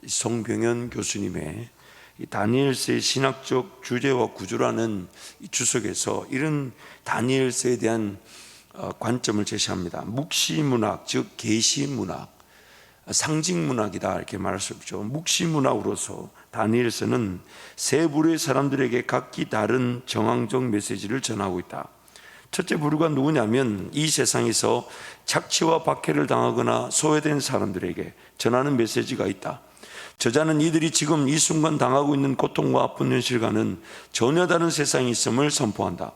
송병현 교수님의 다니엘서의 신학적 주제와 구조라는 이 주석에서 이런 다니엘서에 대한 관점을 제시합니다. 묵시문학, 즉 계시문학, 상징문학이다 이렇게 말할 수 있죠. 묵시문학으로서 다니엘서는 세 부류의 사람들에게 각기 다른 정황적 메시지를 전하고 있다. 첫째 부류가 누구냐면 이 세상에서 착취와 박해를 당하거나 소외된 사람들에게 전하는 메시지가 있다. 저자는 이들이 지금 이 순간 당하고 있는 고통과 아픈 현실과는 전혀 다른 세상이 있음을 선포한다.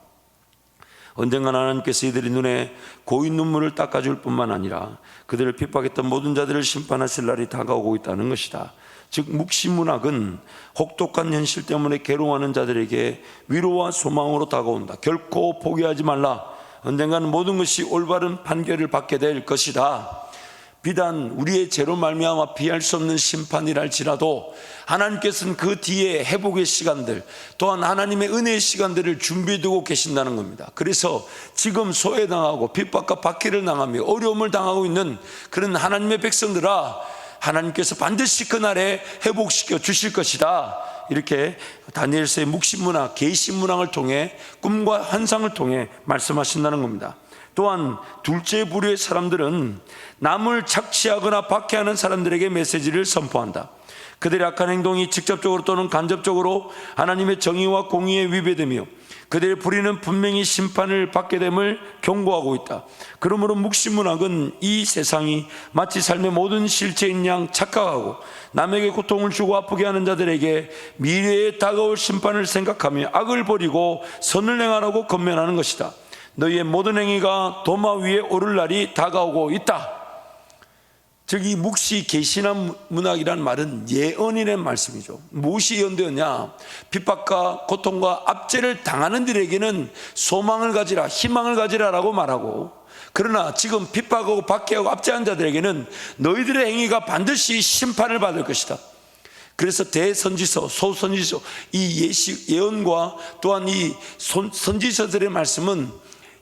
언젠가 하나님께서 이들의 눈에 고인 눈물을 닦아줄 뿐만 아니라 그들을 핍박했던 모든 자들을 심판하실 날이 다가오고 있다는 것이다. 즉 묵시문학은 혹독한 현실 때문에 괴로워하는 자들에게 위로와 소망으로 다가온다. 결코 포기하지 말라. 언젠가는 모든 것이 올바른 판결을 받게 될 것이다. 비단 우리의 죄로 말미암아 피할 수 없는 심판이랄지라도 하나님께서는 그 뒤에 회복의 시간들, 또한 하나님의 은혜의 시간들을 준비해두고 계신다는 겁니다. 그래서 지금 소외당하고 핍박과 박해를 당하며 어려움을 당하고 있는 그런 하나님의 백성들아, 하나님께서 반드시 그날에 회복시켜 주실 것이다. 이렇게 다니엘서의 묵시문학, 계시문학을 통해 꿈과 환상을 통해 말씀하신다는 겁니다. 또한 둘째 부류의 사람들은 남을 착취하거나 박해하는 사람들에게 메시지를 선포한다. 그들의 악한 행동이 직접적으로 또는 간접적으로 하나님의 정의와 공의에 위배되며 그들의 불의는 분명히 심판을 받게 됨을 경고하고 있다. 그러므로 묵시문학은 이 세상이 마치 삶의 모든 실체인 양 착각하고 남에게 고통을 주고 아프게 하는 자들에게 미래에 다가올 심판을 생각하며 악을 버리고 선을 행하라고 권면하는 것이다. 너희의 모든 행위가 도마 위에 오를 날이 다가오고 있다. 즉 이 묵시 계시나 문학이란 말은 예언이라는 말씀이죠. 무엇이 예언되었냐? 핍박과 고통과 압제를 당하는 들에게는 소망을 가지라, 희망을 가지라라고 말하고, 그러나 지금 핍박하고 박해하고 압제한 자들에게는 너희들의 행위가 반드시 심판을 받을 것이다. 그래서 대선지서, 소선지서, 이 예언과 또한 이 선지서들의 말씀은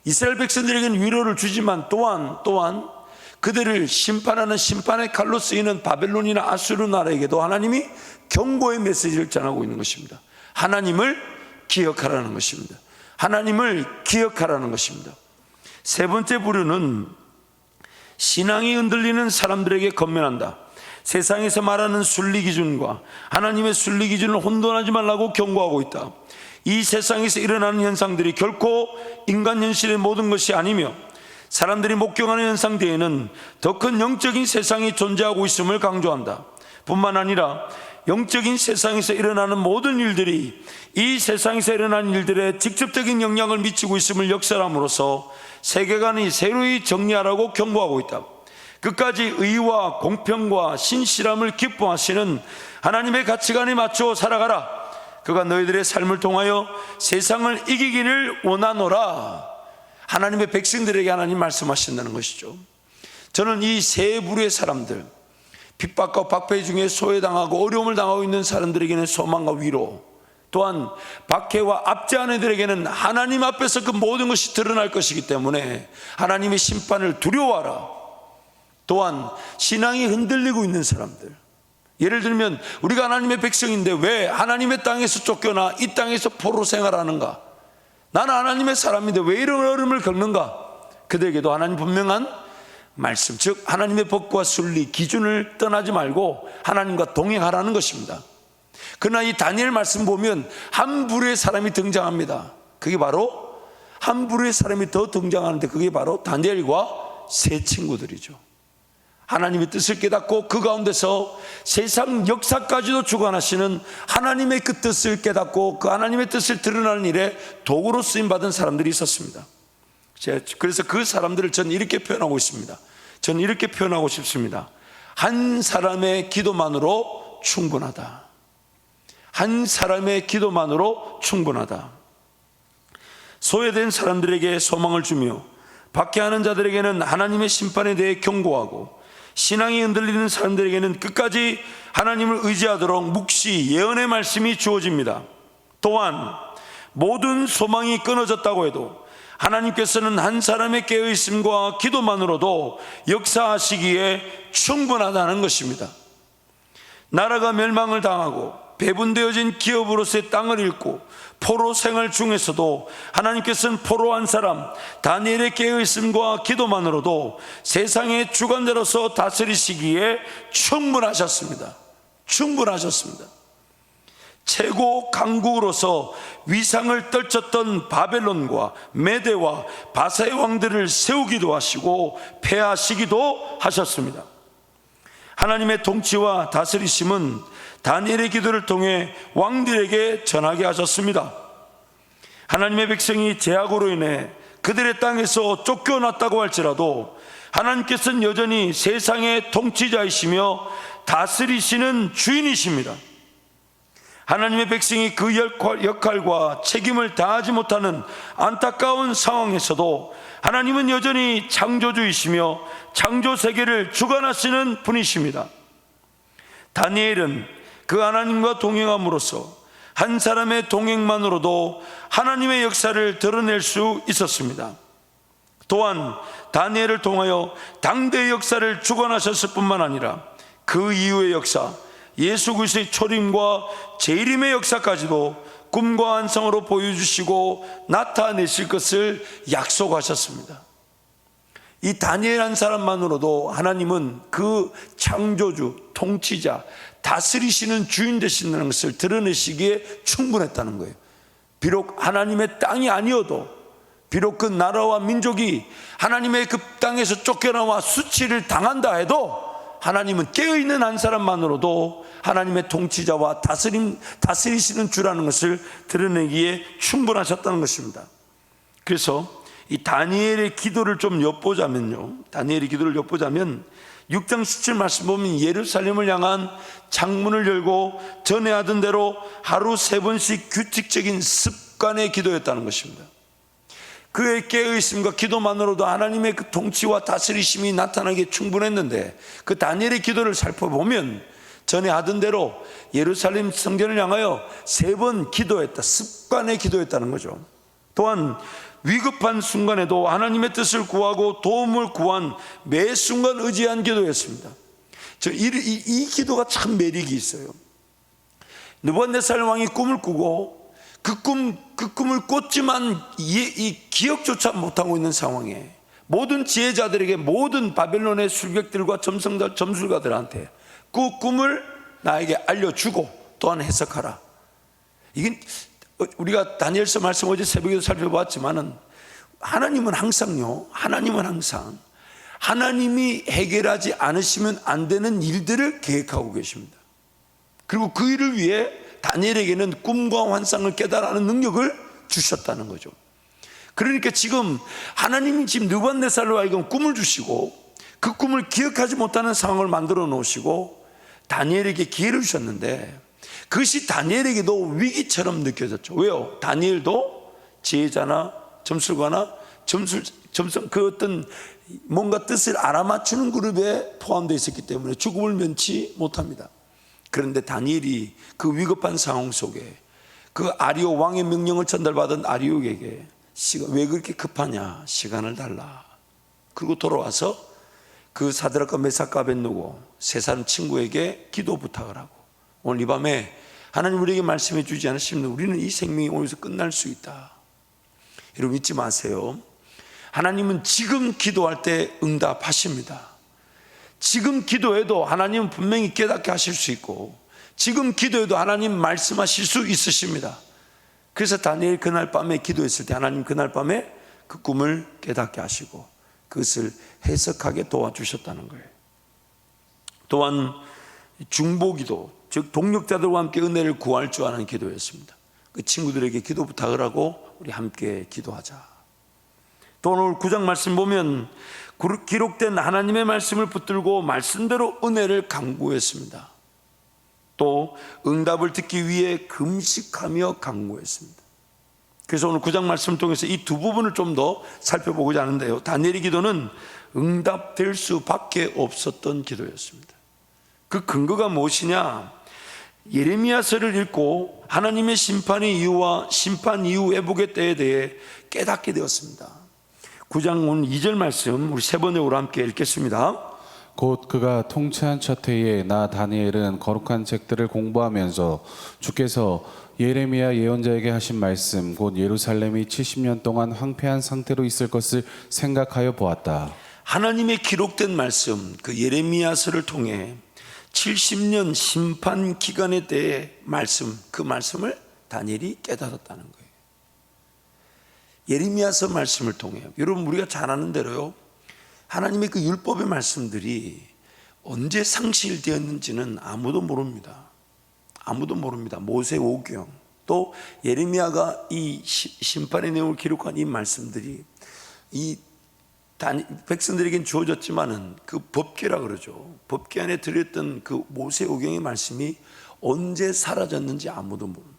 이스라엘 백성들에게는 위로를 주지만 또한 그들을 심판하는 심판의 칼로 쓰이는 바벨론이나 아수르 나라에게도 하나님이 경고의 메시지를 전하고 있는 것입니다. 하나님을 기억하라는 것입니다. 하나님을 기억하라는 것입니다. 세 번째 부류는 신앙이 흔들리는 사람들에게 권면한다. 세상에서 말하는 순리 기준과 하나님의 순리 기준을 혼돈하지 말라고 경고하고 있다. 이 세상에서 일어나는 현상들이 결코 인간 현실의 모든 것이 아니며 사람들이 목격하는 현상 뒤에는 더 큰 영적인 세상이 존재하고 있음을 강조한다. 뿐만 아니라 영적인 세상에서 일어나는 모든 일들이 이 세상에서 일어나는 일들에 직접적인 영향을 미치고 있음을 역설함으로써 세계관이 새로이 정리하라고 경고하고 있다. 끝까지 의와 공평과 신실함을 기뻐하시는 하나님의 가치관에 맞춰 살아가라. 그가 너희들의 삶을 통하여 세상을 이기기를 원하노라. 하나님의 백성들에게 하나님 말씀하신다는 것이죠. 저는 이 세 부류의 사람들, 핍박과 박해 중에 소외당하고 어려움을 당하고 있는 사람들에게는 소망과 위로, 또한 박해와 압제하는 이들에게는 하나님 앞에서 그 모든 것이 드러날 것이기 때문에 하나님의 심판을 두려워하라. 또한 신앙이 흔들리고 있는 사람들, 예를 들면 우리가 하나님의 백성인데 왜 하나님의 땅에서 쫓겨나 이 땅에서 포로 생활하는가? 나는 하나님의 사람인데 왜 이런 어려움을 겪는가? 그들에게도 하나님 분명한 말씀, 즉 하나님의 법과 순리, 기준을 떠나지 말고 하나님과 동행하라는 것입니다. 그러나 이 다니엘 말씀 보면 한 부류의 사람이 등장합니다. 그게 바로 한 부류의 사람이 더 등장하는데 그게 바로 다니엘과 세 친구들이죠. 하나님의 뜻을 깨닫고 그 가운데서 세상 역사까지도 주관하시는 하나님의 그 뜻을 깨닫고 그 하나님의 뜻을 드러나는 일에 도구로 쓰임받은 사람들이 있었습니다. 그래서 그 사람들을 저는 이렇게 표현하고 있습니다. 저는 이렇게 표현하고 싶습니다. 한 사람의 기도만으로 충분하다. 한 사람의 기도만으로 충분하다. 소외된 사람들에게 소망을 주며 박해하는 자들에게는 하나님의 심판에 대해 경고하고 신앙이 흔들리는 사람들에게는 끝까지 하나님을 의지하도록 묵시 예언의 말씀이 주어집니다. 또한 모든 소망이 끊어졌다고 해도 하나님께서는 한 사람의 깨어있음과 기도만으로도 역사하시기에 충분하다는 것입니다. 나라가 멸망을 당하고 배분되어진 기업으로서의 땅을 잃고 포로 생활 중에서도 하나님께서는 포로한 사람 다니엘의 깨어있음과 기도만으로도 세상의 주관자로서 다스리시기에 충분하셨습니다. 최고 강국으로서 위상을 떨쳤던 바벨론과 메대와 바사의 왕들을 세우기도 하시고 패하시기도 하셨습니다. 하나님의 통치와 다스리심은 다니엘의 기도를 통해 왕들에게 전하게 하셨습니다. 하나님의 백성이 제약으로 인해 그들의 땅에서 쫓겨났다고 할지라도 하나님께서는 여전히 세상의 통치자이시며 다스리시는 주인이십니다. 하나님의 백성이 그 역할과 책임을 다하지 못하는 안타까운 상황에서도 하나님은 여전히 창조주이시며 창조 세계를 주관하시는 분이십니다. 다니엘은 그 하나님과 동행함으로써 한 사람의 동행만으로도 하나님의 역사를 드러낼 수 있었습니다. 또한 다니엘을 통하여 당대의 역사를 주관하셨을 뿐만 아니라 그 이후의 역사, 예수 그리스도의 초림과 재림의 역사까지도 꿈과 환상으로 보여주시고 나타내실 것을 약속하셨습니다. 이 다니엘 한 사람만으로도 하나님은 그 창조주, 통치자, 다스리시는 주인 되신다는 것을 드러내시기에 충분했다는 거예요. 비록 하나님의 땅이 아니어도, 비록 그 나라와 민족이 하나님의 그 땅에서 쫓겨나와 수치를 당한다 해도 하나님은 깨어있는 한 사람만으로도 하나님의 통치자와 다스리시는 주라는 것을 드러내기에 충분하셨다는 것입니다. 그래서 이 다니엘의 기도를 좀 엿보자면요, 다니엘의 기도를 엿보자면 6장 17 말씀 보면 예루살렘을 향한 창문을 열고 전에 하던 대로 하루 3번씩 규칙적인 습관의 기도였다는 것입니다. 그의 깨어있음과 기도만으로도 하나님의 그 통치와 다스리심이 나타나기에 충분했는데, 그 다니엘의 기도를 살펴보면 전에 하던 대로 예루살렘 성전을 향하여 3번 기도했다, 습관의 기도였다는 거죠. 또한 위급한 순간에도 하나님의 뜻을 구하고 도움을 구한 매 순간 의지한 기도였습니다. 이 기도가 참 매력이 있어요. 느부갓네살 왕이 꿈을 꾸고 그 꿈을 꿨지만 이 기억조차 못하고 있는 상황에 모든 지혜자들에게, 모든 바벨론의 술객들과 점술가들한테 그 꿈을 나에게 알려주고 또한 해석하라. 이게 우리가 다니엘서 말씀 어제 새벽에도 살펴봤지만은 하나님은 항상 하나님이 해결하지 않으시면 안 되는 일들을 계획하고 계십니다. 그리고 그 일을 위해 다니엘에게는 꿈과 환상을 깨달아는 능력을 주셨다는 거죠. 그러니까 지금 하나님이 지금 느부갓네살로 하여금 꿈을 주시고 그 꿈을 기억하지 못하는 상황을 만들어 놓으시고 다니엘에게 기회를 주셨는데, 그것이 다니엘에게도 위기처럼 느껴졌죠. 왜요? 다니엘도 지혜자나 점술가나 그 어떤 뭔가 뜻을 알아맞추는 그룹에 포함되어 있었기 때문에 죽음을 면치 못합니다. 그런데 다니엘이 그 위급한 상황 속에 그 아리오 왕의 명령을 전달받은 아리오에게 왜 그렇게 급하냐, 시간을 달라. 그리고 돌아와서 그 사드락과 메삭과 아벳느고 세 사람 친구에게 기도 부탁을 하고, 오늘 이 밤에 하나님 우리에게 말씀해 주지 않으시면 우리는 이 생명이 오늘서 끝날 수 있다. 여러분 잊지 마세요. 하나님은 지금 기도할 때 응답하십니다. 지금 기도해도 하나님은 분명히 깨닫게 하실 수 있고, 지금 기도해도 하나님 말씀하실 수 있으십니다. 그래서 다니엘 그날 밤에 기도했을 때 하나님 그날 밤에 그 꿈을 깨닫게 하시고 그것을 해석하게 도와주셨다는 거예요. 또한 중보기도, 즉 동력자들과 함께 은혜를 구할 줄 아는 기도였습니다. 그 친구들에게 기도 부탁을 하고 우리 함께 기도하자. 또 오늘 9장 말씀 보면 기록된 하나님의 말씀을 붙들고 말씀대로 은혜를 간구했습니다. 또 응답을 듣기 위해 금식하며 간구했습니다. 그래서 오늘 9장 말씀을 통해서 이 두 부분을 좀 더 살펴보고자 하는데요, 다니엘의 기도는 응답될 수밖에 없었던 기도였습니다. 그 근거가 무엇이냐? 예레미야서를 읽고 하나님의 심판의 이유와 심판 이후 회복의 때에 대해 깨닫게 되었습니다. 9장 오늘 2절 말씀 우리 세 번역으로 함께 읽겠습니다. 곧 그가 통치한 첫 해에 나 다니엘은 거룩한 책들을 공부하면서 주께서 예레미야 예언자에게 하신 말씀 곧 예루살렘이 70년 동안 황폐한 상태로 있을 것을 생각하여 보았다. 하나님의 기록된 말씀, 그 예레미야서를 통해 70년 심판 기간에 대해 말씀, 그 말씀을 다니엘이 깨달았다는 거예요. 예레미야서 말씀을 통해요. 여러분, 우리가 잘 아는 대로요, 하나님의 그 율법의 말씀들이 언제 상실되었는지는 아무도 모릅니다. 아무도 모릅니다. 모세 오경, 또 예레미야가 이 심판의 내용을 기록한 이 말씀들이 이 백성들에겐 주어졌지만은 그 법궤라 그러죠. 법궤 안에 들었던 그 모세 오경의 말씀이 언제 사라졌는지 아무도 모릅니다.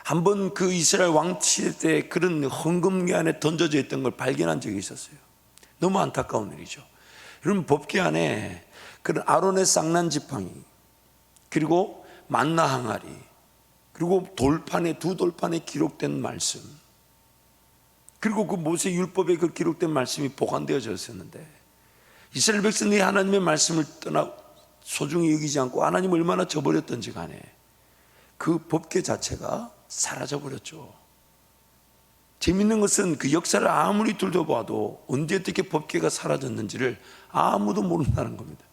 한번 그 이스라엘 왕치 때 그런 헌금궤 안에 던져져 있던 걸 발견한 적이 있었어요. 너무 안타까운 일이죠. 여러분, 법궤 안에 그런 아론의 쌍난 지팡이, 그리고 만나 항아리, 그리고 돌판에, 두 돌판에 기록된 말씀, 그리고 그 모세 율법에 그 기록된 말씀이 보관되어져 있었는데, 이스라엘 백성들이 하나님의 말씀을 떠나 소중히 여기지 않고 하나님을 얼마나 저버렸던지 간에 그 법궤 자체가 사라져 버렸죠. 재밌는 것은 그 역사를 아무리 둘러봐도 언제 어떻게 법궤가 사라졌는지를 아무도 모른다는 겁니다.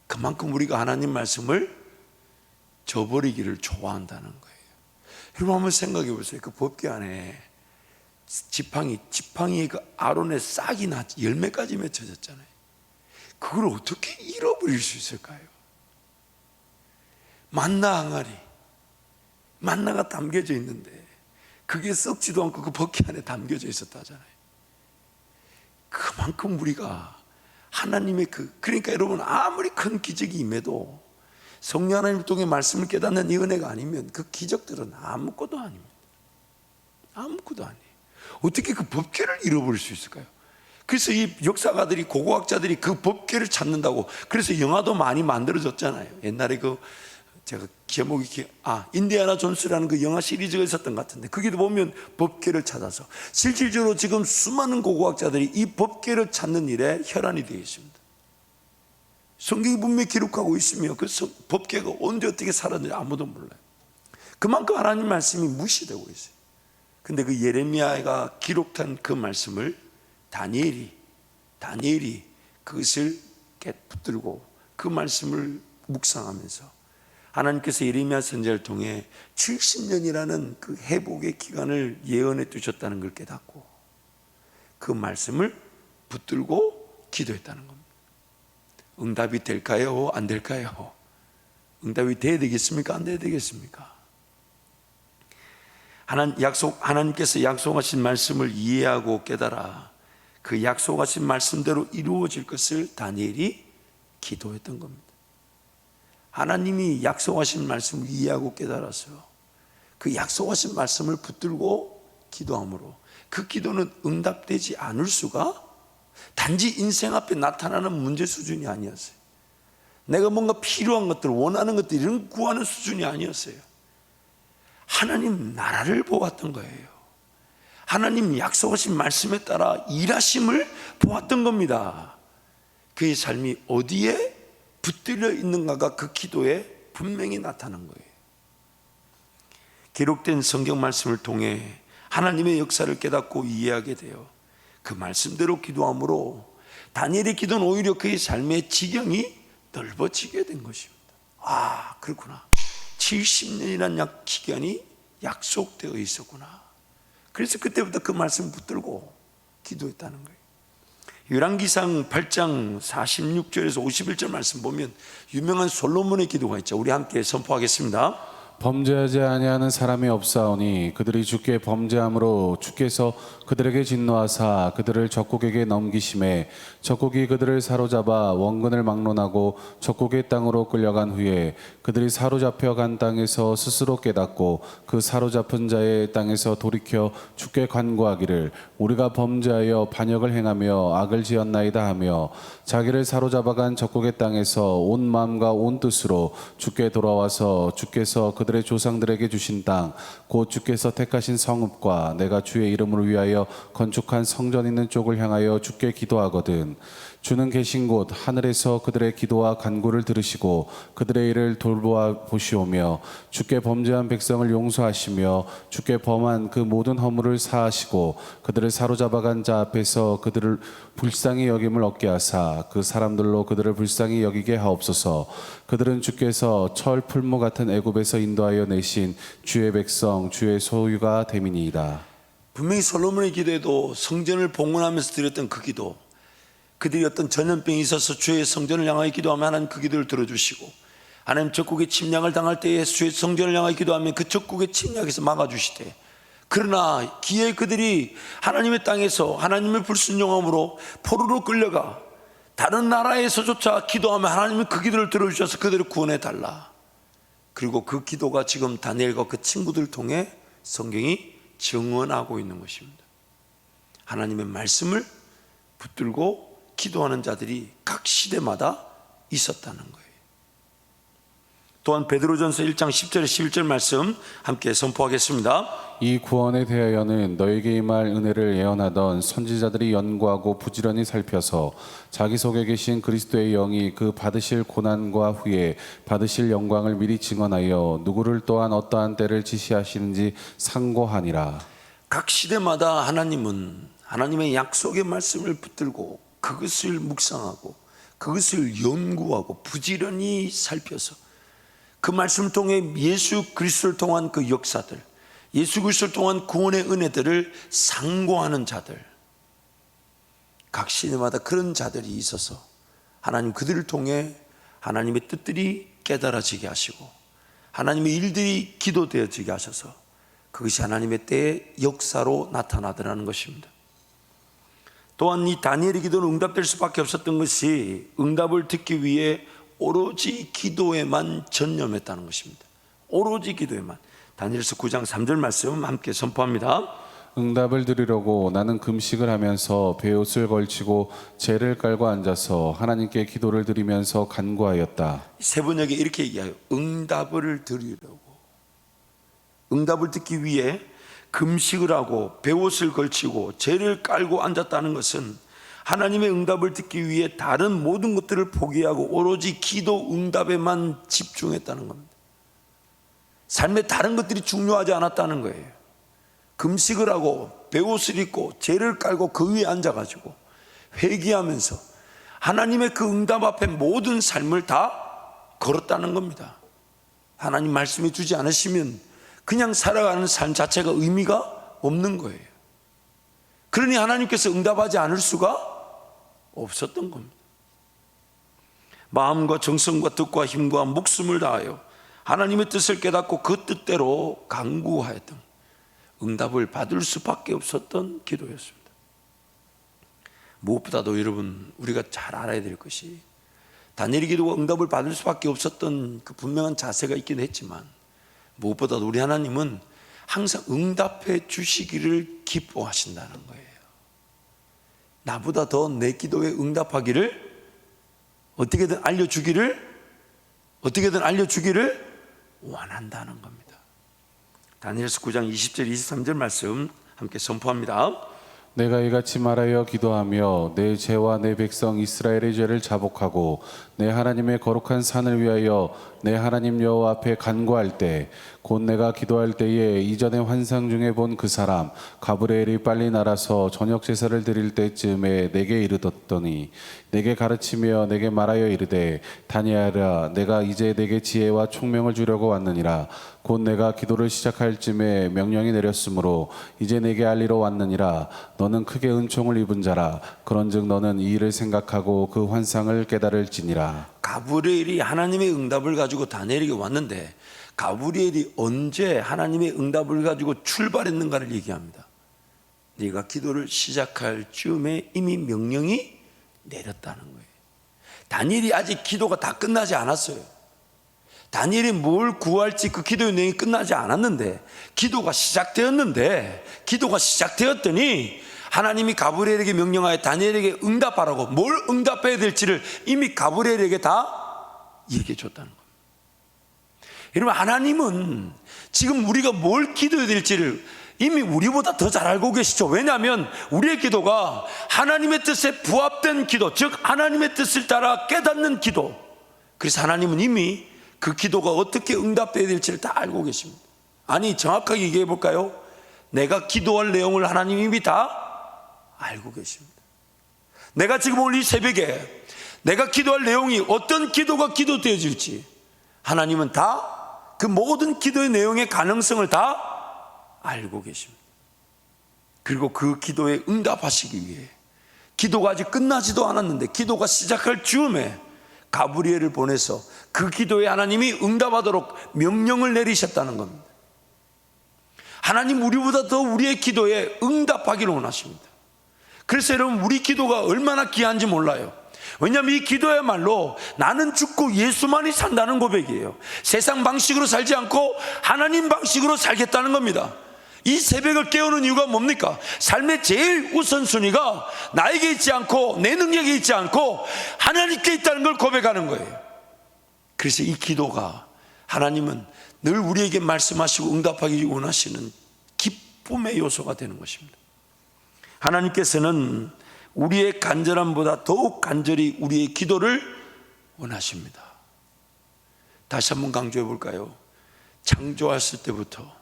그만큼 우리가 하나님 말씀을 저버리기를 좋아한다는 거예요. 여러분, 한번 생각해 보세요. 그 법궤 안에 지팡이에 그 아론의 싹이 열매까지 맺혀졌잖아요. 그걸 어떻게 잃어버릴 수 있을까요? 만나 항아리, 만나가 담겨져 있는데 그게 썩지도 않고 그 법궤 안에 담겨져 있었다잖아요. 그만큼 우리가 하나님의 그러니까 여러분, 아무리 큰 기적이 임해도 성령 하나님을 통해 말씀을 깨닫는 이 은혜가 아니면 그 기적들은 아무것도 아닙니다. 아무것도 아니에요. 어떻게 그 법궤를 잃어버릴 수 있을까요? 그래서 이 역사가들이, 고고학자들이 그 법궤를 찾는다고, 그래서 영화도 많이 만들어졌잖아요. 옛날에 제가 제목이 인디아나 존스라는 그 영화 시리즈가 있었던 것 같은데, 거기도 보면 법궤를 찾아서 실질적으로 지금 수많은 고고학자들이 이 법궤를 찾는 일에 혈안이 되어 있습니다. 성경이 분명히 기록하고 있으며 그 법궤가 언제 어떻게 사라졌는지 아무도 몰라요. 그만큼 하나님 말씀이 무시되고 있어요. 근데 그 예레미야가 기록한 그 말씀을 다니엘이 그것을 붙들고 그 말씀을 묵상하면서 하나님께서 예레미야 선지자를 통해 70년이라는 그 회복의 기간을 예언해 두셨다는 걸 깨닫고 그 말씀을 붙들고 기도했다는 겁니다. 응답이 될까요? 안 될까요? 응답이 돼야 되겠습니까? 안 돼야 되겠습니까? 하나님께서 약속하신 말씀을 이해하고 깨달아 그 약속하신 말씀대로 이루어질 것을 다니엘이 기도했던 겁니다. 하나님이 약속하신 말씀을 이해하고 깨달아서 그 약속하신 말씀을 붙들고 기도함으로 그 기도는 응답되지 않을 수가 단지 인생 앞에 나타나는 문제 수준이 아니었어요. 내가 뭔가 필요한 것들, 원하는 것들 이런 구하는 수준이 아니었어요. 하나님 나라를 보았던 거예요. 하나님 약속하신 말씀에 따라 일하심을 보았던 겁니다. 그의 삶이 어디에 붙들려 있는가가 그 기도에 분명히 나타난 거예요. 기록된 성경 말씀을 통해 하나님의 역사를 깨닫고 이해하게 되어 그 말씀대로 기도함으로 다니엘의 기도는 오히려 그의 삶의 지경이 넓어지게 된 것입니다. 그렇구나. 70년이라는 기간이 약속되어 있었구나. 그래서 그때부터 그 말씀을 붙들고 기도했다는 거예요. 열왕기상 8장 46절에서 51절 말씀 보면 유명한 솔로몬의 기도가 있죠. 우리 함께 선포하겠습니다. 범죄하지 아니하는 사람이 없사오니 그들이 주께 범죄함으로 주께서 그들에게 진노하사 그들을 적국에게 넘기심에 적국이 그들을 사로잡아 원근을 막론하고 적국의 땅으로 끌려간 후에 그들이 사로잡혀 간 땅에서 스스로 깨닫고 그 사로잡은 자의 땅에서 돌이켜 주께 간구하기를 우리가 범죄하여 반역을 행하며 악을 지었나이다 하며 자기를 사로잡아간 적국의 땅에서 온 마음과 온 뜻으로 주께 돌아와서 주께서 그들의 조상들에게 주신 땅 곧 주께서 택하신 성읍과 내가 주의 이름을 위하여 건축한 성전 있는 쪽을 향하여 주께 기도하거든 주는 계신 곳 하늘에서 그들의 기도와 간구를 들으시고 그들의 일을 돌보아 보시오며 주께 범죄한 백성을 용서하시며 주께 범한 그 모든 허물을 사하시고 그들을 사로잡아간 자 앞에서 그들을 불쌍히 여김을 얻게 하사 그 사람들로 그들을 불쌍히 여기게 하옵소서. 그들은 주께서 철 풀무 같은 애굽에서 인도하여 내신 주의 백성 주의 소유가 됨이니이다. 분명히 솔로몬의 기도에도 성전을 봉헌하면서 드렸던 그 기도, 그들이 어떤 전염병이 있어서 주의 성전을 향하여 기도하면 하나님 그 기도를 들어주시고, 하나님 적국의 침략을 당할 때에 주의 성전을 향하여 기도하면 그 적국의 침략에서 막아주시되, 그러나 기에 그들이 하나님의 땅에서 하나님을 불순종함으로 포로로 끌려가 다른 나라에서조차 기도하면 하나님은 그 기도를 들어주셔서 그들을 구원해 달라. 그리고 그 기도가 지금 다니엘과 그 친구들을 통해 성경이 증언하고 있는 것입니다. 하나님의 말씀을 붙들고 기도하는 자들이 각 시대마다 있었다는 거예요. 또한 베드로전서 1장 10절에 11절 말씀 함께 선포하겠습니다. 이 구원에 대하여는 너에게 임할 은혜를 예언하던 선지자들이 연구하고 부지런히 살펴서 자기 속에 계신 그리스도의 영이 그 받으실 고난과 후에 받으실 영광을 미리 증언하여 누구를 또한 어떠한 때를 지시하시는지 상고하니라. 각 시대마다 하나님은 하나님의 약속의 말씀을 붙들고 그것을 묵상하고 그것을 연구하고 부지런히 살펴서 그 말씀을 통해 예수 그리스도를 통한 그 역사들, 예수 그리스도를 통한 구원의 은혜들을 상고하는 자들, 각 시대마다 그런 자들이 있어서 하나님 그들을 통해 하나님의 뜻들이 깨달아지게 하시고 하나님의 일들이 기도되어지게 하셔서 그것이 하나님의 때의 역사로 나타나더라는 것입니다. 또한 이 다니엘의 기도는 응답될 수밖에 없었던 것이 응답을 듣기 위해 오로지 기도에만 전념했다는 것입니다. 오로지 기도에만. 다니엘서 9장 3절 말씀 함께 선포합니다. 응답을 드리려고 나는 금식을 하면서 베옷을 걸치고 재를 깔고 앉아서 하나님께 기도를 드리면서 간구하였다. 세 번역에 이렇게 얘기해요. 응답을 드리려고. 응답을 듣기 위해 금식을 하고 베옷을 걸치고 재를 깔고 앉았다는 것은 하나님의 응답을 듣기 위해 다른 모든 것들을 포기하고 오로지 기도 응답에만 집중했다는 겁니다. 삶의 다른 것들이 중요하지 않았다는 거예요. 금식을 하고 베옷을 입고 재를 깔고 그 위에 앉아가지고 회개하면서 하나님의 그 응답 앞에 모든 삶을 다 걸었다는 겁니다. 하나님 말씀해 주지 않으시면 그냥 살아가는 삶 자체가 의미가 없는 거예요. 그러니 하나님께서 응답하지 않을 수가 없었던 겁니다. 마음과 정성과 뜻과 힘과 목숨을 다하여 하나님의 뜻을 깨닫고 그 뜻대로 간구하였던, 응답을 받을 수밖에 없었던 기도였습니다. 무엇보다도 여러분, 우리가 잘 알아야 될 것이 다니엘의 기도가 응답을 받을 수밖에 없었던 그 분명한 자세가 있긴 했지만, 무엇보다도 우리 하나님은 항상 응답해 주시기를 기뻐하신다는 거예요. 나보다 더 내 기도에 응답하기를 어떻게든 알려주기를 원한다는 겁니다. 다니엘서 9장 20절 23절 말씀 함께 선포합니다. 내가 이같이 말하여 기도하며 내 죄와 내 백성 이스라엘의 죄를 자복하고 내 하나님의 거룩한 산을 위하여 내 하나님 여호와 앞에 간구할 때 곧 내가 기도할 때에 이전에 환상 중에 본 그 사람 가브리엘이 빨리 날아서 저녁 제사를 드릴 때쯤에 내게 이르렀더니 내게 가르치며 내게 말하여 이르되 다니엘아 내가 이제 내게 지혜와 총명을 주려고 왔느니라. 곧 내가 기도를 시작할 쯤에 명령이 내렸으므로 이제 내게 알리러 왔느니라. 너는 크게 은총을 입은 자라. 그런즉 너는 이 일을 생각하고 그 환상을 깨달을지니라. 가브리엘이 하나님의 응답을 가지고 다니엘에게 왔는데, 가브리엘이 언제 하나님의 응답을 가지고 출발했는가를 얘기합니다. 네가 기도를 시작할 즈음에 이미 명령이 내렸다는 거예요. 다니엘이 아직 기도가 다 끝나지 않았어요. 다니엘이 뭘 구할지 그 기도의 내용이 끝나지 않았는데, 기도가 시작되었더니 하나님이 가브리엘에게 명령하여 다니엘에게 응답하라고, 뭘 응답해야 될지를 이미 가브리엘에게 다 얘기해 줬다는 겁니다. 여러분, 하나님은 지금 우리가 뭘 기도해야 될지를 이미 우리보다 더 잘 알고 계시죠. 왜냐하면 우리의 기도가 하나님의 뜻에 부합된 기도, 즉 하나님의 뜻을 따라 깨닫는 기도. 그래서 하나님은 이미 그 기도가 어떻게 응답돼야 될지를 다 알고 계십니다. 아니, 정확하게 얘기해 볼까요? 내가 기도할 내용을 하나님이 이미 다 알고 계십니다. 내가 지금 오늘 이 새벽에 내가 기도할 내용이 어떤 기도가 기도되어질지 하나님은 다 그 모든 기도의 내용의 가능성을 다 알고 계십니다. 그리고 그 기도에 응답하시기 위해 기도가 아직 끝나지도 않았는데 기도가 시작할 즈음에 가브리엘을 보내서 그 기도에 하나님이 응답하도록 명령을 내리셨다는 겁니다. 하나님 우리보다 더 우리의 기도에 응답하기를 원하십니다. 그래서 여러분, 우리 기도가 얼마나 귀한지 몰라요. 왜냐하면 이 기도야말로 나는 죽고 예수만이 산다는 고백이에요. 세상 방식으로 살지 않고 하나님 방식으로 살겠다는 겁니다. 이 새벽을 깨우는 이유가 뭡니까? 삶의 제일 우선순위가 나에게 있지 않고 내 능력에 있지 않고 하나님께 있다는 걸 고백하는 거예요. 그래서 이 기도가 하나님은 늘 우리에게 말씀하시고 응답하기 원하시는 기쁨의 요소가 되는 것입니다. 하나님께서는 우리의 간절함보다 더욱 간절히 우리의 기도를 원하십니다. 다시 한번 강조해 볼까요? 창조했을 때부터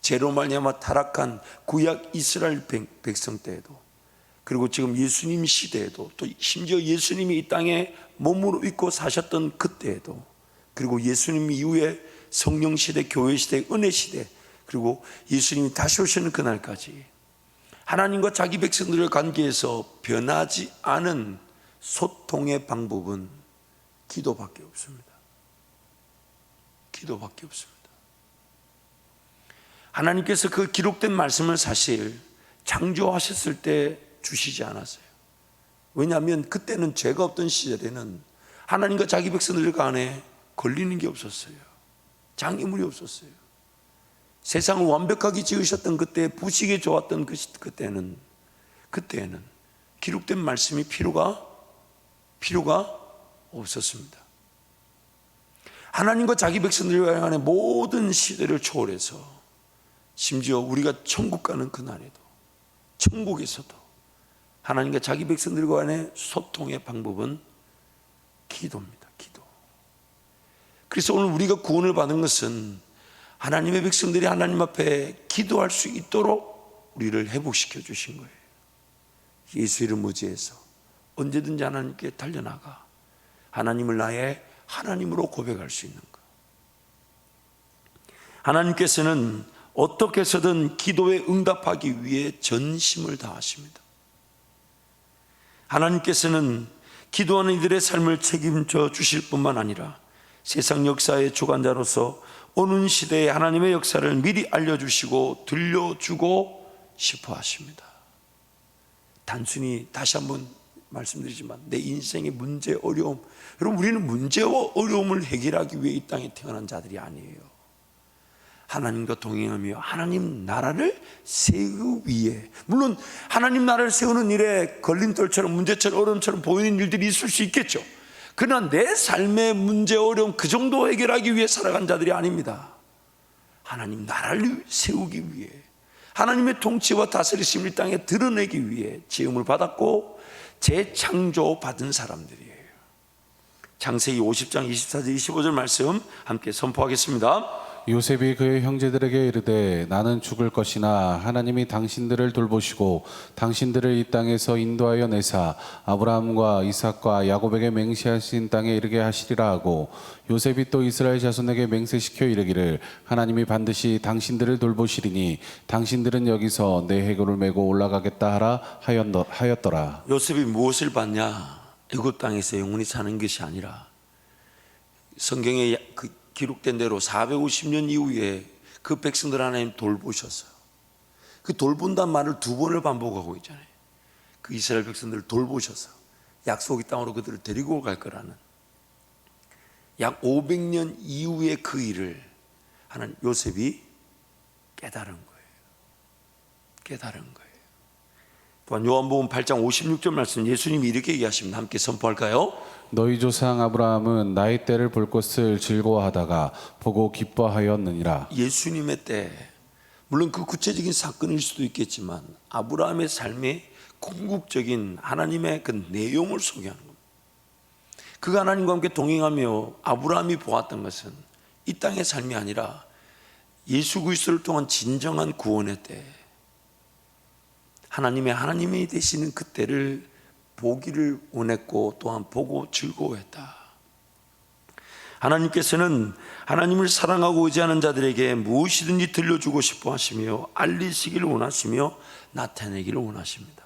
죄로 말미암아 타락한 구약 이스라엘 백성 때에도, 그리고 지금 예수님 시대에도, 또 심지어 예수님이 이 땅에 몸으로 입고 사셨던 그때에도, 그리고 예수님 이후에 성령 시대, 교회 시대, 은혜 시대, 그리고 예수님이 다시 오시는 그날까지 하나님과 자기 백성들의 관계에서 변하지 않은 소통의 방법은 기도밖에 없습니다. 기도밖에 없습니다. 하나님께서 그 기록된 말씀을 사실 창조하셨을 때 주시지 않았어요. 왜냐하면 그때는 죄가 없던 시절에는 하나님과 자기 백성들 간에 걸리는 게 없었어요. 장애물이 없었어요. 세상을 완벽하게 지으셨던 그때, 부시게 좋았던 그때는 기록된 말씀이 필요가 없었습니다. 하나님과 자기 백성들 간의 모든 시대를 초월해서 심지어 우리가 천국 가는 그날에도, 천국에서도 하나님과 자기 백성들 간의 소통의 방법은 기도입니다. 기도. 그래서 오늘 우리가 구원을 받은 것은 하나님의 백성들이 하나님 앞에 기도할 수 있도록 우리를 회복시켜 주신 거예요. 예수 이름 의지해서 언제든지 하나님께 달려나가 하나님을 나의 하나님으로 고백할 수 있는 것. 하나님께서는 어떻게 해서든 기도에 응답하기 위해 전심을 다하십니다. 하나님께서는 기도하는 이들의 삶을 책임져 주실 뿐만 아니라 세상 역사의 주관자로서 오는 시대에 하나님의 역사를 미리 알려주시고 들려주고 싶어 하십니다. 단순히 다시 한번 말씀드리지만 내 인생의 문제, 어려움, 여러분, 우리는 문제와 어려움을 해결하기 위해 이 땅에 태어난 자들이 아니에요. 하나님과 동행하며 하나님 나라를 세우기 위해, 물론 하나님 나라를 세우는 일에 걸림돌처럼 문제처럼 어려움처럼 보이는 일들이 있을 수 있겠죠. 그러나 내 삶의 문제, 어려움 그 정도 해결하기 위해 살아간 자들이 아닙니다. 하나님 나라를 세우기 위해, 하나님의 통치와 다스리심을 이 땅에 드러내기 위해 지음을 받았고 재창조받은 사람들이에요. 창세기 50장 24절 25절 말씀 함께 선포하겠습니다. 요셉이 그의 형제들에게 이르되 나는 죽을 것이나 하나님이 당신들을 돌보시고 당신들을 이 땅에서 인도하여 내사 아브라함과 이삭과 야곱에게 맹세하신 땅에 이르게 하시리라 하고, 요셉이 또 이스라엘 자손에게 맹세시켜 이르기를 하나님이 반드시 당신들을 돌보시리니 당신들은 여기서 내 해골을 메고 올라가겠다 하라 하였더라. 요셉이 무엇을 받냐? 애굽 땅에서 영원히 사는 것이 아니라 성경에 기록된 대로 450년 이후에 그 백성들 하나님 돌보셨어요. 그 돌본다는 말을 두 번을 반복하고 있잖아요. 그 이스라엘 백성들을 돌보셔서 약속의 땅으로 그들을 데리고 갈 거라는, 약 500년 이후의 그 일을 하나님 요셉이 깨달은 거예요. 깨달은 거예요. 또한 요한복음 8장 56절 말씀, 예수님이 이렇게 얘기하십니다. 함께 선포할까요? 너희 조상 아브라함은 나의 때를 볼 것을 즐거워하다가 보고 기뻐하였느니라. 예수님의 때, 물론 그 구체적인 사건일 수도 있겠지만 아브라함의 삶의 궁극적인 하나님의 그 내용을 소개하는 겁니다. 그가 하나님과 함께 동행하며 아브라함이 보았던 것은 이 땅의 삶이 아니라 예수 그리스도를 통한 진정한 구원의 때, 하나님이 되시는 그때를 보기를 원했고 또한 보고 즐거워했다. 하나님께서는 하나님을 사랑하고 의지하는 자들에게 무엇이든지 들려주고 싶어 하시며 알리시기를 원하시며 나타내기를 원하십니다.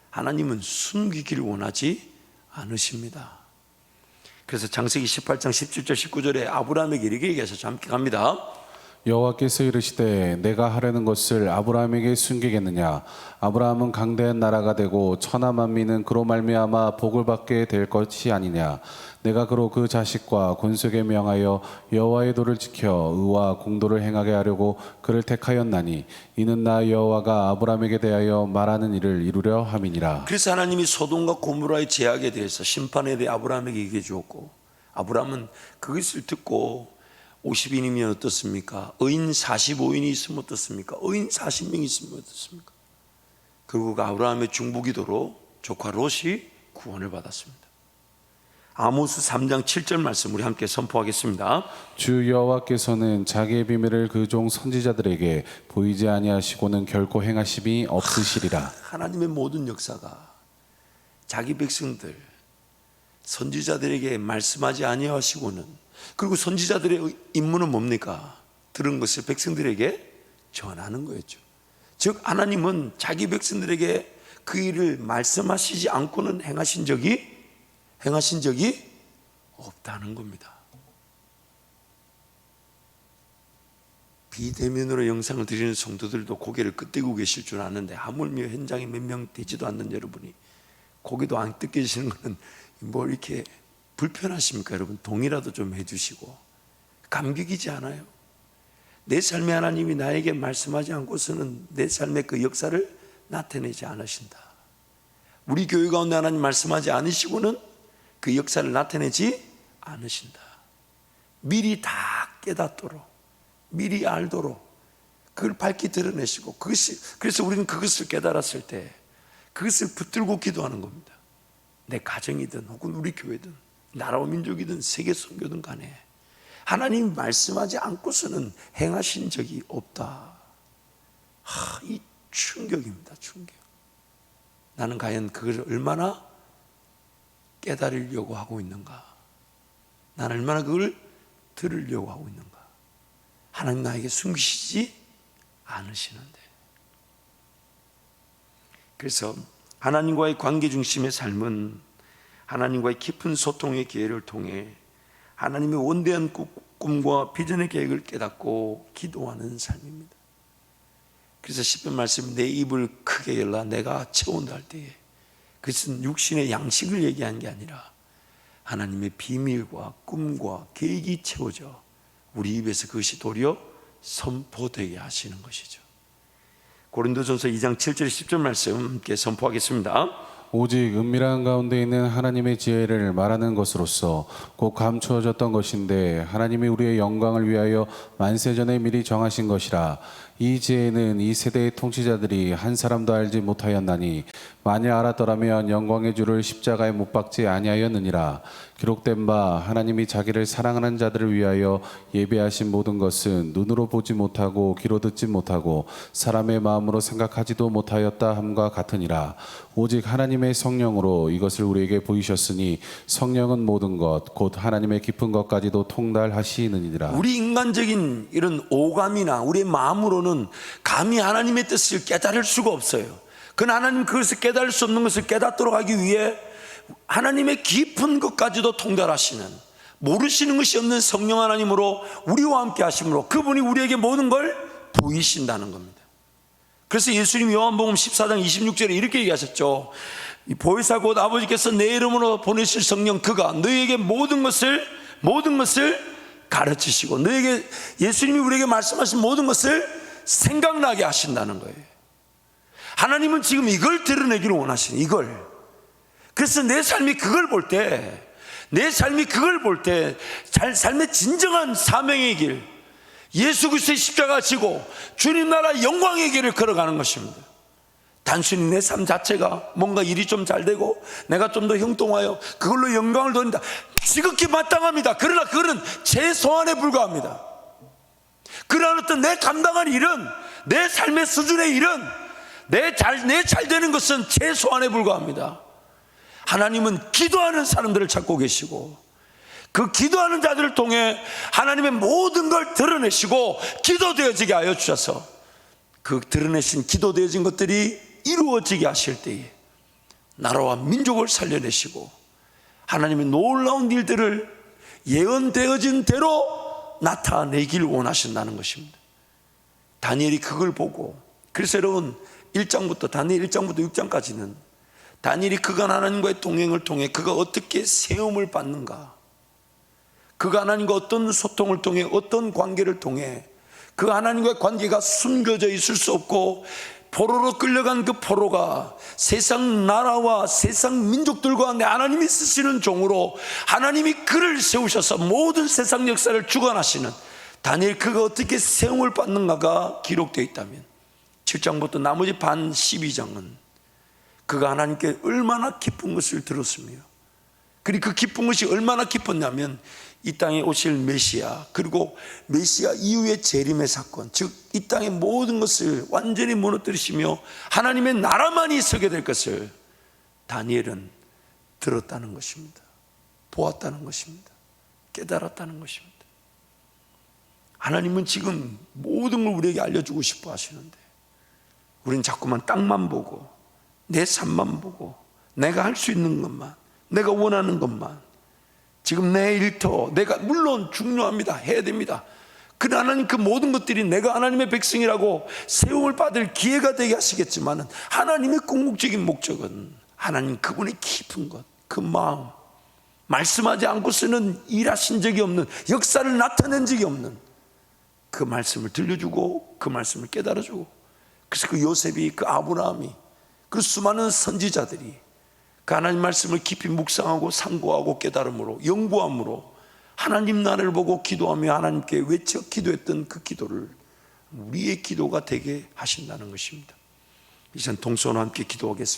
하나님은 숨기기를 원하지 않으십니다. 그래서 창세기 18장 17절 19절에 아브라함에게 이렇게 얘기하셨죠. 함께 갑니다. 여호와께서 이르시되 내가 하려는 것을 아브라함에게 숨기겠느냐. 아브라함은 강대한 나라가 되고 천하 만민은 그로 말미암아 복을 받게 될 것이 아니냐. 내가 그로 그 자식과 권속에 명하여 여호와의 도를 지켜 의와 공도를 행하게 하려고 그를 택하였나니 이는 나 여호와가 아브라함에게 대하여 말하는 일을 이루려 함이니라. 그래서 하나님이 소돔과 고모라의 죄악에 대해서 심판에 대해 아브라함에게 얘기해 주었고, 아브라함은 그것을 듣고 50인이면 어떻습니까? 의인 45인이 있으면 어떻습니까? 의인 40명이 있으면 어떻습니까? 결국 아브라함의 중보기도로 조카 롯이 구원을 받았습니다. 아모스 3장 7절 말씀 우리 함께 선포하겠습니다. 주 여호와께서는 자기의 비밀을 그 종 선지자들에게 보이지 아니하시고는 결코 행하심이 없으시리라. 하나님의 모든 역사가 자기 백성들 선지자들에게 말씀하지 아니하시고는, 그리고 선지자들의 임무는 뭡니까? 들은 것을 백성들에게 전하는 거였죠. 즉 하나님은 자기 백성들에게 그 일을 말씀하시지 않고는 행하신 적이 없다는 겁니다. 비대면으로 영상을 드리는 성도들도 고개를 끄덕이고 계실 줄 아는데, 하물며 현장에 몇 명 되지도 않는 여러분이 고개도 안 끄덕이시는 것은 뭐 이렇게 불편하십니까? 여러분 동의라도 좀 해주시고. 감격이지 않아요? 내 삶에 하나님이 나에게 말씀하지 않고서는 내 삶의 그 역사를 나타내지 않으신다. 우리 교회 가운데 하나님 말씀하지 않으시고는 그 역사를 나타내지 않으신다. 미리 다 깨닫도록, 미리 알도록 그걸 밝히 드러내시고, 그래서 우리는 그것을 깨달았을 때 그것을 붙들고 기도하는 겁니다. 내 가정이든 혹은 우리 교회든 나라와 민족이든 세계 선교든 간에 하나님 말씀하지 않고서는 행하신 적이 없다. 이 충격입니다. 충격. 나는 과연 그걸 얼마나 깨달으려고 하고 있는가? 나는 얼마나 그걸 들으려고 하고 있는가? 하나님 나에게 숨기시지 않으시는데. 그래서 하나님과의 관계 중심의 삶은 하나님과의 깊은 소통의 기회를 통해 하나님의 원대한 꿈과 비전의 계획을 깨닫고 기도하는 삶입니다. 그래서 시편 말씀, 내 입을 크게 열라 내가 채운다 할 때에 그것은 육신의 양식을 얘기한 게 아니라 하나님의 비밀과 꿈과 계획이 채워져 우리 입에서 그것이 도리어 선포되게 하시는 것이죠. 고린도전서 2장 7절 10절 말씀 함께 선포하겠습니다. 오직 은밀한 가운데 있는 하나님의 지혜를 말하는 것으로서 곧 감추어졌던 것인데 하나님이 우리의 영광을 위하여 만세전에 미리 정하신 것이라. 이 지혜는 이 세대의 통치자들이 한 사람도 알지 못하였나니 만일 알았더라면 영광의 주를 십자가에 못 박지 아니하였느니라. 기록된 바 하나님이 자기를 사랑하는 자들을 위하여 예배하신 모든 것은 눈으로 보지 못하고 귀로 듣지 못하고 사람의 마음으로 생각하지도 못하였다 함과 같으니라. 오직 하나님의 성령으로 이것을 우리에게 보이셨으니 성령은 모든 것 곧 하나님의 깊은 것까지도 통달하시느니라. 우리 인간적인 이런 오감이나 우리의 마음으로는 감히 하나님의 뜻을 깨달을 수가 없어요. 그러나 하나님 그것을 깨달을 수 없는 것을 깨닫도록 하기 위해 하나님의 깊은 것까지도 통달하시는, 모르시는 것이 없는 성령 하나님으로 우리와 함께 하심으로 그분이 우리에게 모든 걸 보이신다는 겁니다. 그래서 예수님 요한복음 14장 26절에 이렇게 얘기하셨죠. 보혜사 곧 아버지께서 내 이름으로 보내실 성령, 그가 너희에게 모든 것을 가르치시고 너희에게, 예수님이 우리에게 말씀하신 모든 것을 생각나게 하신다는 거예요. 하나님은 지금 이걸 드러내기를 원하시는, 이걸. 그래서 내 삶이 그걸 볼 때, 삶의 진정한 사명의 길, 예수 그리스도의 십자가 지고 주님 나라 영광의 길을 걸어가는 것입니다. 단순히 내 삶 자체가 뭔가 일이 좀 잘 되고 내가 좀 더 형통하여 그걸로 영광을 돌린다, 지극히 마땅합니다. 그러나 그거는 최소한에 불과합니다. 그러한 어떤 내 감당할 일은, 내 삶의 수준의 일은, 내 잘 되는 것은 최소한에 불과합니다. 하나님은 기도하는 사람들을 찾고 계시고 그 기도하는 자들을 통해 하나님의 모든 걸 드러내시고 기도되어지게 하여 주셔서 그 드러내신 기도되어진 것들이 이루어지게 하실 때에 나라와 민족을 살려내시고 하나님의 놀라운 일들을 예언되어진 대로 나타내길 원하신다는 것입니다. 다니엘이 그걸 보고, 그래서 여러분 1장부터 다니엘 1장부터 6장까지는 다니엘이 그간 하나님과의 동행을 통해 그가 어떻게 세움을 받는가, 그가 하나님과 어떤 소통을 통해 어떤 관계를 통해 그 하나님과의 관계가 숨겨져 있을 수 없고 포로로 끌려간 그 포로가 세상 나라와 세상 민족들 가운데 하나님이 쓰시는 종으로 하나님이 그를 세우셔서 모든 세상 역사를 주관하시는 다니엘, 그가 어떻게 세움을 받는가가 기록되어 있다면 7장부터 나머지 반 12장은 그가 하나님께 얼마나 기쁜 것을 들었으며, 그리고 그 기쁜 것이 얼마나 기뻤냐면 이 땅에 오실 메시아, 그리고 메시아 이후의 재림의 사건, 즉 이 땅의 모든 것을 완전히 무너뜨리시며 하나님의 나라만이 서게 될 것을 다니엘은 들었다는 것입니다. 보았다는 것입니다. 깨달았다는 것입니다. 하나님은 지금 모든 걸 우리에게 알려주고 싶어 하시는데 우리는 자꾸만 땅만 보고 내 삶만 보고 내가 할 수 있는 것만, 내가 원하는 것만, 지금 내 일터, 내가 물론 중요합니다, 해야 됩니다. 그러나 하나님 그 모든 것들이 내가 하나님의 백성이라고 세움을 받을 기회가 되게 하시겠지만 하나님의 궁극적인 목적은 하나님 그분의 깊은 것, 그 마음, 말씀하지 않고서는 일하신 적이 없는, 역사를 나타낸 적이 없는 그 말씀을 들려주고 그 말씀을 깨달아주고, 그래서 그 요셉이, 그 아브라함이, 그 수많은 선지자들이 그 하나님 말씀을 깊이 묵상하고 상고하고 깨달음으로 연구함으로 하나님 나라를 보고 기도하며 하나님께 외쳐 기도했던 그 기도를 우리의 기도가 되게 하신다는 것입니다. 이제 동서와 함께 기도하겠습니다.